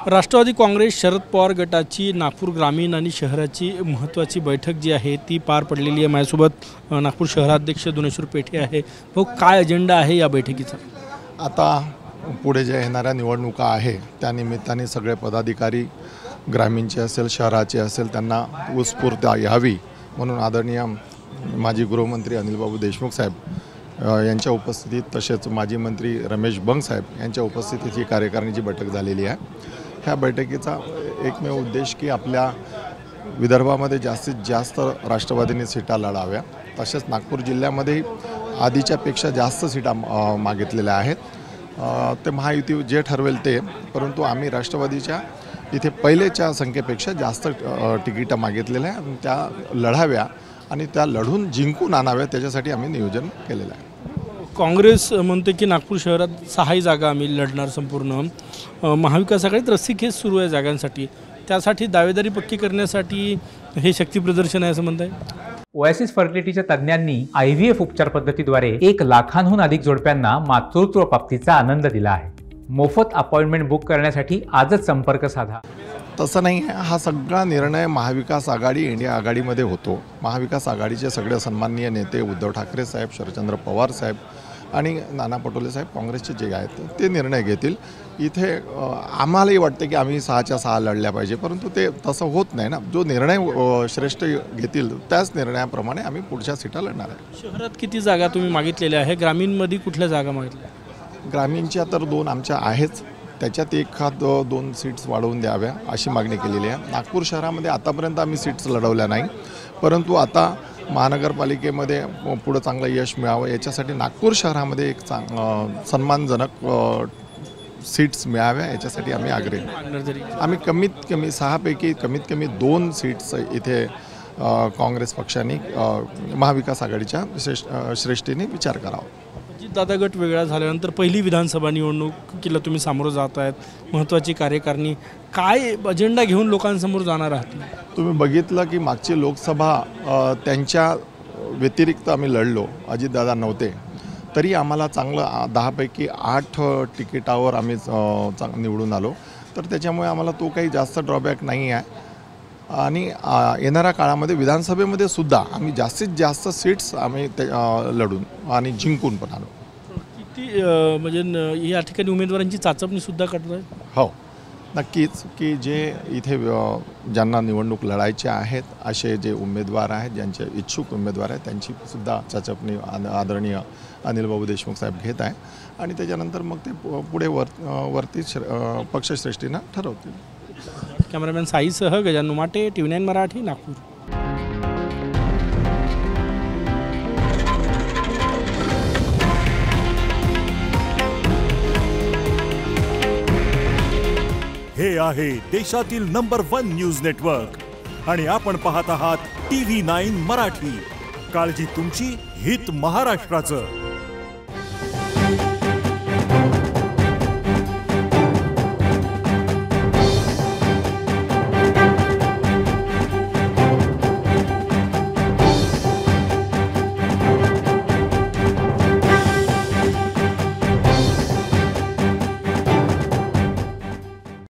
राष्ट्रवादी काँग्रेस शरद पवार गटाची नागपूर ग्रामीण आणि शहराची महत्त्वाची बैठक जी आहे ती पार पडलेली आहे। माझ्यासोबत नागपूर शहराध्यक्ष दुनेश्वर पेठे आहे। हो, काय अजेंडा आहे या बैठकीचा? आता पुढे जे येणाऱ्या निवडणुका आहे त्या निमित्ताने सगळे पदाधिकारी ग्रामीणचे असेल शहराचे असेल त्यांना उत्स्फूर्त यावी म्हणून आदरणीय माजी गृहमंत्री अनिलबाबू देशमुख साहेब यांच्या उपस्थितीत तसेच माजी मंत्री रमेश बंग साहेब यांच्या उपस्थितीत ही कार्यकारिणीची बैठक झालेली आहे। ह्या बैठकीचा एकमेव उद्देश की आपल्या विदर्भामध्ये जास्तीत जास्त राष्ट्रवादीने सीटा लढाव्या, तसेच नागपूर जिल्ह्यामध्ये आधीच्यापेक्षा जास्त सीटा मागितलेल्या आहेत। ते महायुती जे ठरवेल ते, परंतु आम्ही राष्ट्रवादीच्या इथे पहिलेच्या संख्येपेक्षा जास्त तिकीटं मागितलेल्या आहे, त्या लढाव्या आणि त्या लढून जिंकून आणाव्या त्याच्यासाठी आम्ही नियोजन केलेलं आहे। काँग्रेस म्हणते की नागपूर शहरात 6 जागा आम्ही लढणार संपूर्ण। महाविकास आघाडीत रस्सीखेच सुरू आहे जागांसाठी, त्यासाठी दावेदारी पक्की करण्यासाठी हे शक्ती प्रदर्शन आहे असं म्हणताय। ओएसिस फर्टिलिटीच्या तज्ञांनी IVF उपचार पद्धतीद्वारे 1 लाखांहून अधिक जोडप्यांना मातृत्व प्राप्तीचा आनंद दिला आहे। मोफत अपॉइंटमेंट बुक करण्यासाठी आजच संपर्क साधा। तसं नाही आहे, हा सगळा निर्णय महाविकास आघाडी इंडिया आघाडीमध्ये होतो। महाविकास आघाडीचे सगळे सन्माननीय नेते उद्धव ठाकरे साहेब, शरदचंद्र पवार साहेब आणि नाना पटोले साहेब काँग्रेसचे जे आहेत ते निर्णय घेतील। इथे आम्हालाही वाटते की आम्ही 6च्या 6 लढल्या पाहिजे, परंतु ते तसं होत नाही ना। जो निर्णय श्रेष्ठ घेतील त्याच निर्णयाप्रमाणे आम्ही पुढच्या सीटा लढणार आहे। शहरात किती जागा तुम्ही मागितलेल्या आहे? ग्रामीणमध्ये कुठल्या जागा मागितल्या? ग्रामीणच्या तर 2 आमच्या आहेच, त्याच्यात 1-2 सीट्स वाढवून द्याव्या अशी मागणी केलेली आहे। नागपूर शहरामध्ये आतापर्यंत आम्ही सीट्स लढवल्या नाही, परंतु आता महानगरपालिकेमध्ये पुढं चांगलं यश मिळावं याच्यासाठी नागपूर शहरामध्ये एक सन्मानजनक सीट्स मिळाव्या याच्यासाठी आम्ही आग्रही। आम्ही कमीत कमी 6 पैकी कमीत कमी 2 सीट्स इथे काँग्रेस पक्षाने महाविकास आघाडीच्या श्रेष्ठीने विचार करावा। दादा गट वेगळा झाल्यानंतर पहिली विधानसभा निवडणुकीला तुम्ही सामोरं जात आहेत, महत्त्वाची कार्यकारिणी, काय अजेंडा घेऊन लोकांसमोर जाणार आहात? तुम्ही बघितलं की मागची लोकसभा त्यांच्या व्यतिरिक्त आम्ही लढलो, अजितदादा नव्हते तरी आम्हाला चांगलं 10 पैकी 8 तिकिटावर आम्ही निवडून आलो, तर त्याच्यामुळे आम्हाला तो काही जास्त ड्रॉबॅक नाही आहे। आणि येणाऱ्या काळामध्ये विधानसभेमध्ये सुद्धा आम्ही जास्तीत जास्त सीट्स आम्ही लढून आणि जिंकून पण आलो। किती म्हणजे या ठिकाणी उमेदवारांची चाचपणी सुद्धा करताय? हो, नक्कीच की जे इथे ज्यांना निवडणूक लढायचे आहेत असे जे उमेदवार आहेत, ज्यांचे इच्छुक उमेदवार आहेत त्यांची सुद्धा चाचपणी आदरणीय अनिलबाबू देशमुख साहेब घेत आहे आणि त्याच्यानंतर मग ते पुढे वरती पक्षश्रेष्ठीनं ठरवतील। कॅमेरामॅन साईसह गजानन माटे, TV9 मराठी, नागपूर। हे आहे देशातील नंबर 1 न्यूज नेटवर्क आणि आपण पाहत आहात TV9 मराठी। काळजी तुमची, हित महाराष्ट्राचं।